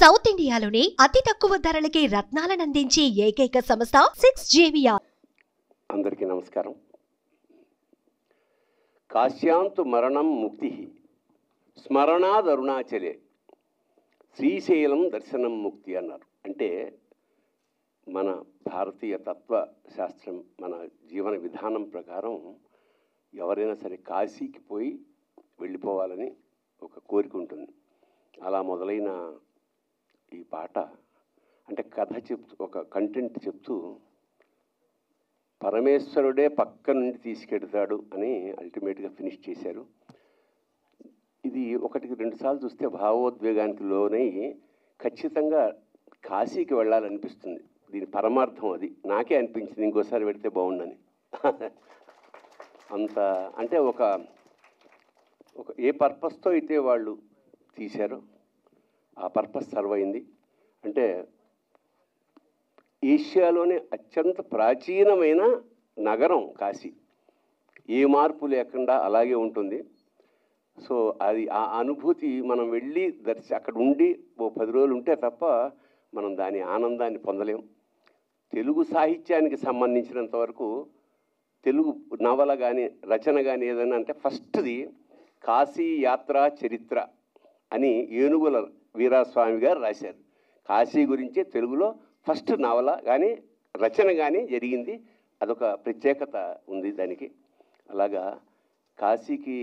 South ఇండియాలోనే అతి తక్కువ ధరలకి రత్నాలనందించే ఏకైక సంస్థ 6JVR. అందరికీ నమస్కారం. కాశ్యాంతు మరణం ముక్తి స్మరణాద్ అరుణాచలే శ్రీశైలం దర్శనం ముక్తి అన్నారు. అంటే మన భారతీయ తత్వశాస్త్రం, మన జీవన విధానం ప్రకారం ఎవరైనా సరే కాశీకి పోయి వెళ్ళిపోవాలని ఒక కోరిక ఉంటుంది. అలా మొదలైన ఈ పాట అంటే కథ చెప్తూ, ఒక కంటెంట్ చెప్తూ పరమేశ్వరుడే పక్క నుండి తీసుకెడతాడు అని అల్టిమేట్గా ఫినిష్ చేశారు. ఇది ఒకటికి రెండు సార్లు చూస్తే భావోద్వేగానికి లోనై ఖచ్చితంగా కాశీకి వెళ్ళాలనిపిస్తుంది. దీని పరమార్థం అది నాకే అనిపించింది, ఇంకోసారి పెడితే బాగుండని. అంత అంటే ఒక ఏ పర్పస్తో అయితే వాళ్ళు తీశారో ఆ పర్పస్ సర్వ్ అయింది. అంటే ఏషియాలోనే అత్యంత ప్రాచీనమైన నగరం కాశీ, ఏ మార్పు లేకుండా అలాగే ఉంటుంది. సో అది ఆ అనుభూతి మనం వెళ్ళి అక్కడ ఉండి ఓ 10 రోజులు ఉంటే తప్ప మనం దాని ఆనందాన్ని పొందలేం. తెలుగు సాహిత్యానికి సంబంధించినంత వరకు తెలుగు నవల కానీ రచన కానీ ఏదైనా అంటే ఫస్ట్ది కాశీ యాత్రా చరిత్ర అని ఏనుగుల వీరాస్వామి గారు రాశారు. కాశీ గురించే తెలుగులో ఫస్ట్ నవల కానీ రచన కానీ జరిగింది. అదొక ప్రత్యేకత ఉంది దానికి. అలాగా కాశీకి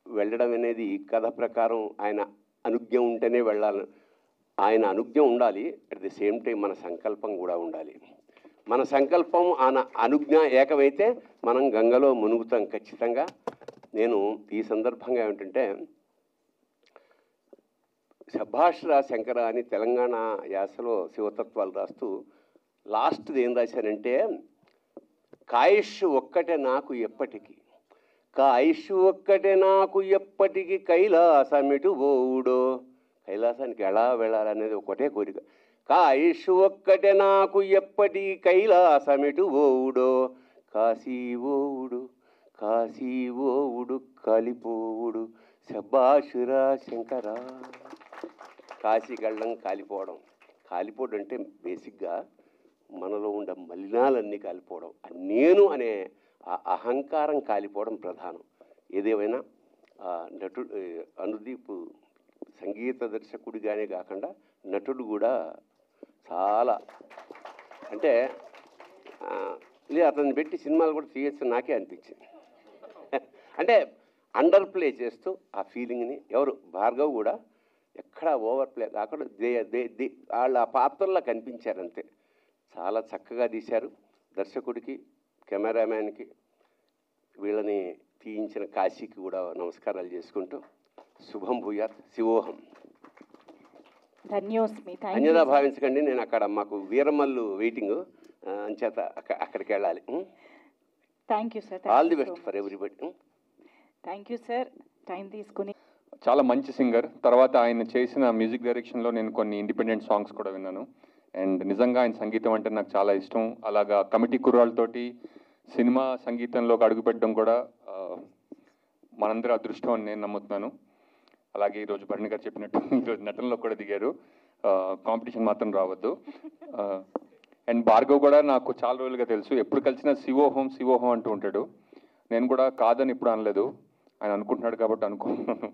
వెళ్ళడం అనేది కథ ప్రకారం ఆయన అనుజ్ఞ ఉంటేనే వెళ్ళాలి. ఆయన అనుజ్ఞ ఉండాలి, అట్ ది సేమ్ టైం మన సంకల్పం కూడా ఉండాలి. మన సంకల్పం ఆయన అనుజ్ఞ ఏకమైతే మనం గంగలో మునుగుతాం ఖచ్చితంగా. నేను ఈ సందర్భంగా ఏమిటంటే శభాష్రా శంకర అని తెలంగాణ యాసలో శివతత్వాలు రాస్తూ లాస్ట్ది ఏం రాశానంటే, కాయుష్ ఒక్కటే నాకు ఎప్పటికీ, కాయుష్ ఒక్కటే నాకు ఎప్పటికీ, కైలాసమిటు ఓవుడో. కైలాసానికి ఎలా వెళ్ళాలనేది ఒకటే కోరిక. కాయుష్ ఒక్కటే నాకు ఎప్పటికీ, కైలాసమిటు ఓవుడో. కాశీ ఓవుడు కాశీ ఓవుడు కాలిపోవుడు శభాష్రా శంకర. కాశీకి వెళ్ళడం కాలిపోవడం. కాలిపోవడం అంటే బేసిక్గా మనలో ఉండే మలినాలన్నీ కాలిపోవడం, నేను అనే ఆ అహంకారం కాలిపోవడం ప్రధానం. ఏదేమైనా నటుడు అనుదీప్ సంగీత దర్శకుడిగానే కాకుండా నటుడు కూడా చాలా అంటే అతన్ని పెట్టి సినిమాలు కూడా తీయచ్చు నాకే అనిపించింది. అంటే అండర్ ప్లే చేస్తూ ఆ ఫీలింగ్ని ఎవరు భార్గవ్ కూడా ఎక్కడా ఓవర్ ప్లే కాకుండా వాళ్ళ ఆ పాత్రల్లో కనిపించారంతే. చాలా చక్కగా తీశారు. దర్శకుడికి, కెమెరామ్యాన్కి, వీళ్ళని తీయించిన కాశీకి కూడా నమస్కారాలు చేసుకుంటూ శుభం భూయాత్. శివోహం. అన్యదా భావించకండి, నేను అక్కడ మాకు వీరమల్లు వెయిటింగ్ అంచేత అక్కడికి వెళ్ళాలి. Thank you sir. All the best for everybody. Thank you sir, time తీసుకుని. చాలా మంచి సింగర్. తర్వాత ఆయన చేసిన మ్యూజిక్ డైరెక్షన్లో నేను కొన్ని ఇండిపెండెంట్ సాంగ్స్ కూడా విన్నాను. అండ్ నిజంగా ఆయన సంగీతం అంటే నాకు చాలా ఇష్టం. అలాగా కమిటీ కుర్రాళ్ళతోటి సినిమా సంగీతంలోకి అడుగుపెట్టడం కూడా మనందరి అదృష్టం అని నేను నమ్ముతున్నాను. అలాగే ఈరోజు భరణి గారు చెప్పినట్టు ఈరోజు నటనలో కూడా దిగారు. కాంపిటీషన్ మాత్రం రావద్దు. అండ్ భార్గవ్ కూడా నాకు చాలా రోజులుగా తెలుసు. ఎప్పుడు కలిసినా శివోహం శివోహం అంటూ ఉంటాడు. నేను కూడా కాదని ఇప్పుడు అనలేదు, ఆయన అనుకుంటున్నాడు కాబట్టి అనుకుంటున్నాను.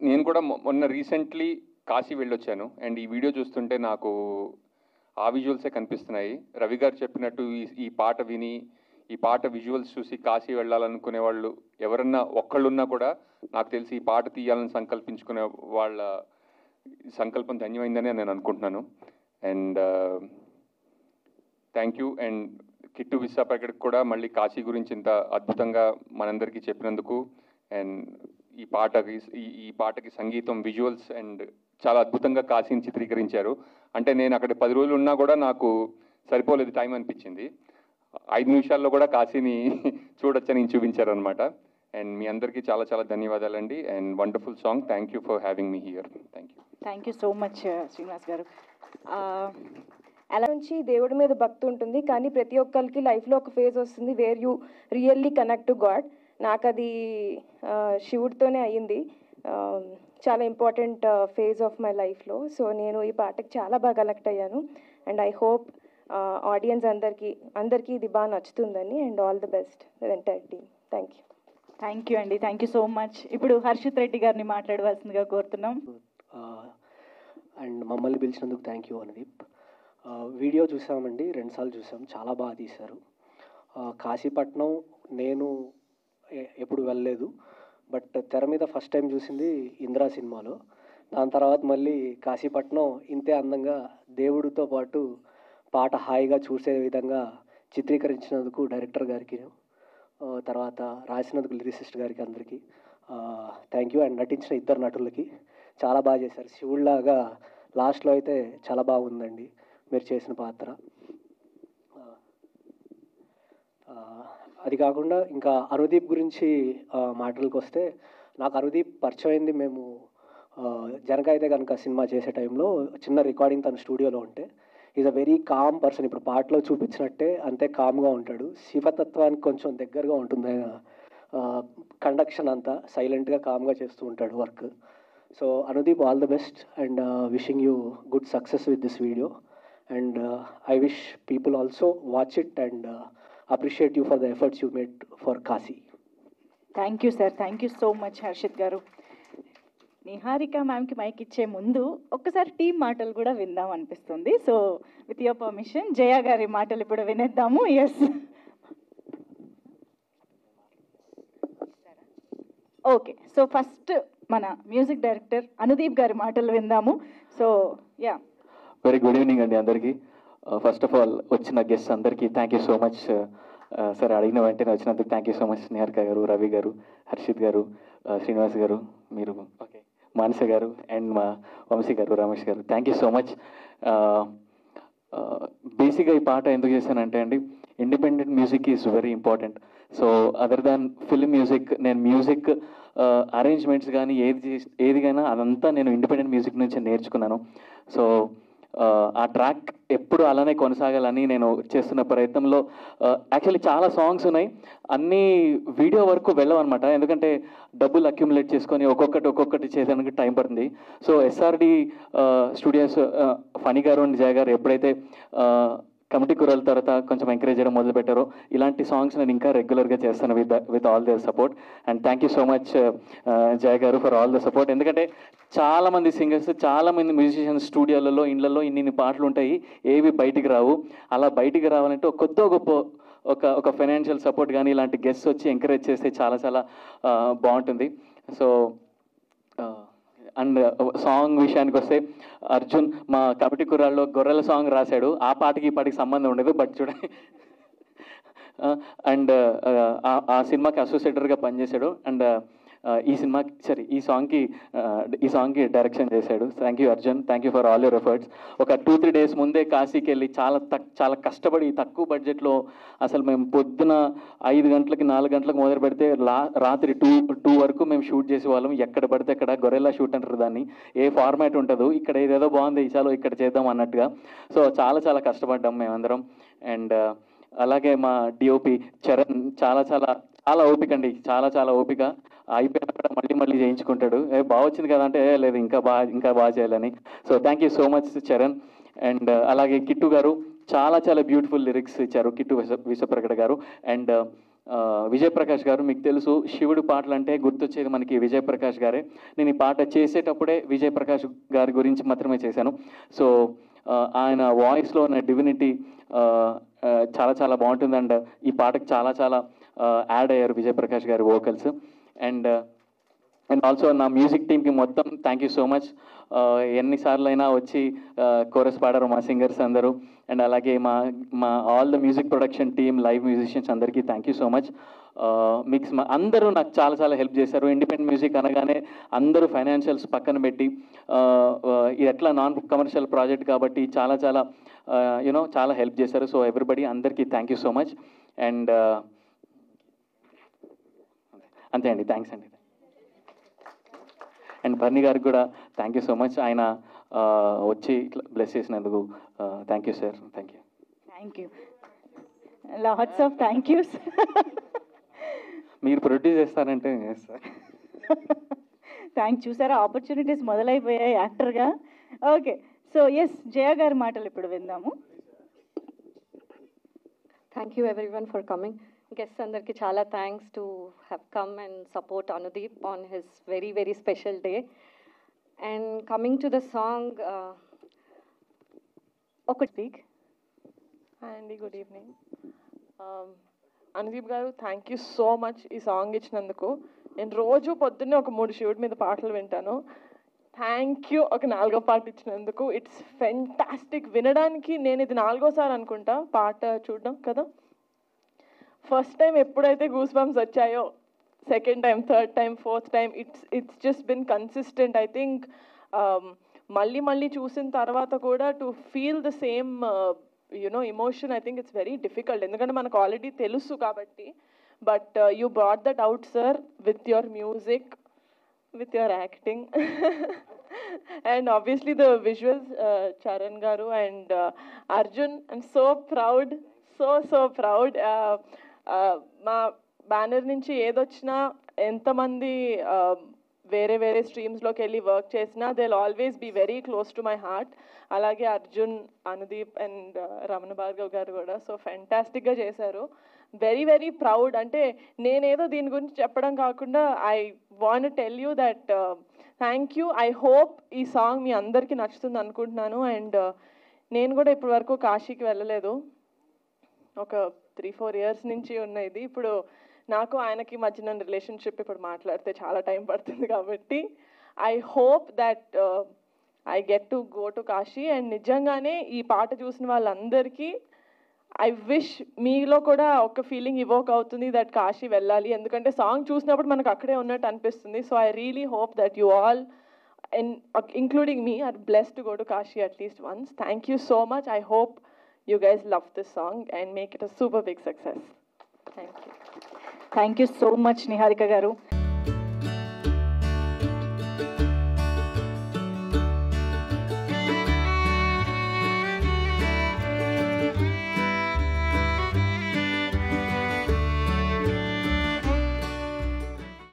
నేను కూడా మొన్న రీసెంట్లీ కాశీ వెళ్ళొచ్చాను. అండ్ ఈ వీడియో చూస్తుంటే నాకు ఆ విజువల్సే కనిపిస్తున్నాయి. రవి గారు చెప్పినట్టు ఈ పాట విని, ఈ పాట విజువల్స్ చూసి కాశీ వెళ్ళాలనుకునే వాళ్ళు ఎవరన్నా ఒక్కళ్ళున్నా కూడా నాకు తెలిసి ఈ పాట తీయాలని సంకల్పించుకునే వాళ్ళ సంకల్పం ధన్యమైందని నేను అనుకుంటున్నాను. And thank you. And Kittu విశాఖపట్నకి కూడా మళ్ళీ కాశీ గురించి ఇంత అద్భుతంగా మనందరికీ చెప్పినందుకు. అండ్ ఈ పాటకి సంగీతం, విజువల్స్ అండ్ చాలా అద్భుతంగా కాశీని చిత్రీకరించారు. అంటే నేను అక్కడ 10 రోజులు ఉన్నా కూడా నాకు సరిపోలేదు టైం అనిపించింది. 5 నిమిషాల్లో కూడా కాశీని చూడొచ్చని చూపించారనమాట. అండ్ మీ అందరికీ చాలా చాలా ధన్యవాదాలండి. And wonderful song. Thank you for having me here. Thank you so much Srinivas గారు. అలా నుంచి దేవుడి మీద భక్తి ఉంటుంది, కానీ ప్రతి ఒక్కరికి లైఫ్లో ఒక ఫేజ్ వస్తుంది where you really connect to God. నాకు అది శివుడితోనే అయ్యింది. చాలా ఇంపార్టెంట్ ఫేజ్ ఆఫ్ మై లైఫ్లో. సో నేను ఈ పాటకి చాలా బాగా కనెక్ట్ అయ్యాను. అండ్ ఐ హోప్ ఆడియన్స్ అందరికీ ఇది బాగా నచ్చుతుందని. And all the best entire team. Thank you. Thank you అండి, థ్యాంక్ యూ సో మచ్. ఇప్పుడు హర్షిత్ రెడ్డి గారిని మాట్లాడవలసిందిగా కోరుతున్నాం. అండ్ మమ్మల్ని పిలిచినందుకు థ్యాంక్ యూ అనుదీప్. వీడియో చూసామండి, 2 సార్లు చూసాం, చాలా బాగా తీశారు. కాశీపట్నం నేను ఎప్పుడు వెళ్ళలేదు, బట్ తెర మీద ఫస్ట్ టైం చూసింది ఇందిరా సినిమాలో. దాని తర్వాత మళ్ళీ కాశీపట్నం ఇంతే అందంగా దేవుడితో పాటు పాట హాయిగా చూసే విధంగా చిత్రీకరించినందుకు డైరెక్టర్ గారికి, తర్వాత రాసినందుకు లిరిసిస్ట్ గారికి అందరికీ థ్యాంక్ యూ. అండ్ నటించిన 2 నటులకి చాలా బాగా చేశారు. శివుళ్లాగా లాస్ట్లో అయితే చాలా బాగుందండి మీరు చేసిన పాత్ర. అది కాకుండా ఇంకా అనుదీప్ గురించి మాటలకు వస్తే, నాకు అనుదీప్ పరిచయం అయింది మేము జనకైతే కనుక సినిమా చేసే టైంలో చిన్న రికార్డింగ్ తన స్టూడియోలో ఉంటే. Is a very calm person. ఇప్పుడు పాటలో చూపించినట్టే అంతే కామ్గా ఉంటాడు. శివతత్వానికి కొంచెం దగ్గరగా ఉంటుంది ఆయన కండక్షన్ అంతా. సైలెంట్గా కామ్గా చేస్తూ ఉంటాడు work. So Anudeep, all the best and wishing you good success with this video. And I wish people also watch it and appreciate you for the efforts you made for Kasi. Thank you sir, thank you so much Harshith garu. Niharika మ్యామ్కి mic ఇచ్చే ముందు ఒక్కసారి team మాటలు కూడా విందాం అనిపిస్తుంది. So with your permission Jaya గారి మాటలు ఇప్పుడు వినేద్దాము. Yes, okay. సో ఫస్ట్ మన మ్యూజిక్ డైరెక్టర్ అనుదీప్ గారి మాటలు విందాము. So yeah, very good evening అండి అందరికీ. ఫస్ట్ ఆఫ్ ఆల్ వచ్చిన గెస్ట్ అందరికీ thank you so much. Sir అడిగిన వెంటనే వచ్చినందుకు thank you so much. Niharika గారు, రవి గారు, హర్షిత్ గారు, శ్రీనివాస్ గారు, మీరు, ఓకే, మానస గారు అండ్ మా వంశీ గారు, రమేష్ గారు, థ్యాంక్ యూ సో మచ్. బేసిక్గా ఈ పాట ఎందుకు చేశానంటే అండి, independent music is very important. So other than film music, నేను మ్యూజిక్ అరేంజ్మెంట్స్ కానీ ఏదిగైనా అదంతా నేను ఇండిపెండెంట్ మ్యూజిక్ నుంచి నేర్చుకున్నాను. సో ఆ ట్రాక్ ఎప్పుడు అలానే కొనసాగాలని నేను చేస్తున్న ప్రయత్నంలో యాక్చువల్లీ చాలా సాంగ్స్ ఉన్నాయి, అన్నీ వీడియో వరకు వెళ్ళవన్నమాట. ఎందుకంటే డబ్బులు అక్యుములేట్ చేసుకొని ఒక్కొక్కటి చేసేందుకు టైం పడుతుంది. సో ఎస్ఆర్డి స్టూడియోస్ ఫనీ గారు అండ్ జయ గారు ఎప్పుడైతే కమిటీ కుర్రాల తర్వాత కొంచెం ఎంకరేజ్ చేయడం మొదలుపెట్టారో, ఇలాంటి సాంగ్స్ నేను ఇంకా రెగ్యులర్గా చేస్తాను with all their support. And thank you so much Jaya గారు ఫర్ ఆల్ ద సపోర్ట్. ఎందుకంటే చాలామంది సింగర్స్, చాలామంది మ్యూజిషియన్స్ స్టూడియోలలో, ఇండ్లలో ఇన్ని పాటలు ఉంటాయి, ఏవి బయటికి రావు. అలా బయటికి రావాలంటే కొత్త గొప్ప ఒక ఫైనాన్షియల్ సపోర్ట్ కానీ ఇలాంటి గెస్ట్స్ వచ్చి ఎంకరేజ్ చేస్తే చాలా చాలా బాగుంటుంది. సో అండ్ సాంగ్ విషయానికి వస్తే, అర్జున్ మా కమిటీ కుర్రాల్లో గొర్రెల సాంగ్ రాశాడు. ఆ పాటకి ఈ పాటకి సంబంధం ఉండదు, బట్ చూడండి. అండ్ ఆ సినిమాకి అసోసియేటర్గా పనిచేశాడు. అండ్ ఈ సాంగ్కి డైరెక్షన్ చేశాడు. Thank you Arjun, thank you for all your efforts. ఒక 2-3 డేస్ ముందే కాశీకి వెళ్ళి చాలా కష్టపడి తక్కువ బడ్జెట్లో, అసలు మేము పొద్దున 5 గంటలకి 4 గంటలకు మొదలు పెడితే రాత్రి 2 వరకు మేము షూట్ చేసేవాళ్ళం. ఎక్కడ పడితే అక్కడ గొరెల్లా షూట్ అంటారు దాన్ని. ఏ ఫార్మాట్ ఉండదు, ఇక్కడ ఏదేదో బాగుంది చాలు ఇక్కడ చేద్దాం అన్నట్టుగా. సో చాలా కష్టపడ్డాం మేమందరం. అండ్ అలాగే మా డిఓపి చరణ్ చాలా ఓపిక అండి, చాలా ఓపిక. అయిపోయినా కూడా మళ్ళీ చేయించుకుంటాడు. బాగా వచ్చింది కదా అంటే, లేదు ఇంకా బాగా చేయాలని. So thank you so much Charan. And అలాగే కిట్టు గారు చాలా బ్యూటిఫుల్ లిరిక్స్ ఇచ్చారు, కిట్టు విశ్వప్రకట గారు. అండ్ విజయప్రకాష్ గారు, మీకు తెలుసు శివుడు పాటలు అంటే గుర్తొచ్చేది మనకి విజయప్రకాష్ గారే. నేను ఈ పాట చేసేటప్పుడే విజయప్రకాష్ గారి గురించి మాత్రమే చేశాను. సో ఆయన వాయిస్లో ఉన్న డివినిటీ చాలా బాగుంటుంది. అండ్ ఈ పాటకు చాలా యాడ్ అయ్యారు విజయప్రకాష్ గారి వోకల్స్. అండ్ ఆల్సో నా మ్యూజిక్ టీమ్కి మొత్తం థ్యాంక్ యూ సో మచ్. ఎన్నిసార్లు అయినా వచ్చి కోరస్ పాడారు మా సింగర్స్ అందరూ. అండ్ అలాగే మా all the music production team, live musicians అందరికీ థ్యాంక్ యూ సో మచ్. అందరూ నాకు చాలా హెల్ప్ చేశారు. ఇండిపెండెంట్ మ్యూజిక్ అనగానే అందరూ ఫైనాన్షియల్స్ పక్కన పెట్టి, ఇది ఎట్లా నాన్ కమర్షియల్ ప్రాజెక్ట్ కాబట్టి చాలా హెల్ప్ చేశారు. సో ఎవ్రీబడి, అందరికీ thank you so much. And అంతే అండి, థ్యాంక్స్ అండి. అండ్ బర్నీ గారికి కూడా థ్యాంక్ యూ సో మచ్, ఆయన వచ్చి ఇట్లా బ్లెస్ చేసినందుకు thank you sir. Thank you, lots of thank use. మీరు ప్రొడ్యూస్ చేస్తారంటే సార్. చూసారా, ఆపర్చునిటీస్ మొదలైపోయాయి యాక్టర్గా. ఓకే, సో ఎస్, జయ గారి మాటలు ఇప్పుడు విందాము. Thank you everyone for coming. Guests అందరికి చాలా thanks to have come and support Anudeep on his very very special day. And coming to the song, ఒక స్పీక్. హాయ్ అండి, గుడ్ ఈవినింగ్. అనుదీప్ గారు, థ్యాంక్ యూ సో మచ్ ఈ song ఇచ్చినందుకు. నేను రోజు పొద్దున్నే ఒక 3 షూట్ మీద పాటలు వింటాను. థ్యాంక్ యూ ఒక 4వ పాట ఇచ్చినందుకు. It's fantastic. వినడానికి నేను ఇది 4వసారి అనుకుంటా పాట చూడడం కదా. ఫస్ట్ టైం ఎప్పుడైతే గూస్ బంప్స్ వచ్చాయో, second time, third time, fourth time, it's just been consistent. I think మళ్ళీ చూసిన తర్వాత కూడా to feel the same emotion, I think it's very difficult. ఎందుకంటే మనకు ఆల్రెడీ తెలుసు కాబట్టి. But you brought that out sir with your music, with your acting and obviously the visuals, Charan garu and Arjun. I'm so proud, so proud. మా banner నుంచి ఏదొచ్చినా, ఎంతమంది వేరే స్ట్రీమ్స్లోకి వెళ్ళి వర్క్ చేసినా, they will always be very close to my heart. అలాగే Arjun, Anudeep and Ramana Bhargav garu కూడా సో ఫెంటాస్టిక్గా చేశారు. Very proud. అంటే నేనేదో దీని గురించి చెప్పడం కాకుండా I want tell you that thank you. I hope ఈ సాంగ్ మీ అందరికీ నచ్చుతుంది అనుకుంటున్నాను. అండ్ నేను కూడా ఇప్పటి వరకు కాశీకి వెళ్ళలేదు. ఒక 3-4 years నుంచి ఉన్నది. ఇప్పుడు నాకు ఆయనకి మధ్యన రిలేషన్షిప్ ఇప్పుడు మాట్లాడితే చాలా టైం పడుతుంది కాబట్టి I hope that I get to go to Kashi. And నిజంగానే ఈ పాట చూసిన వాళ్ళందరికీ ఐ విష్ మీలో కూడా ఒక ఫీలింగ్ ఇవోక్ అవుతుంది దట్ కాశీ వెళ్ళాలి. ఎందుకంటే సాంగ్ చూసినప్పుడు మనకు అక్కడే ఉన్నట్టు అనిపిస్తుంది. So I really hope that you all, including me, are blessed to go to Kashi at least once. Thank you so much. I hope you guys love this song and make it a super big success. Thank you. Thank you so much Niharika గారు.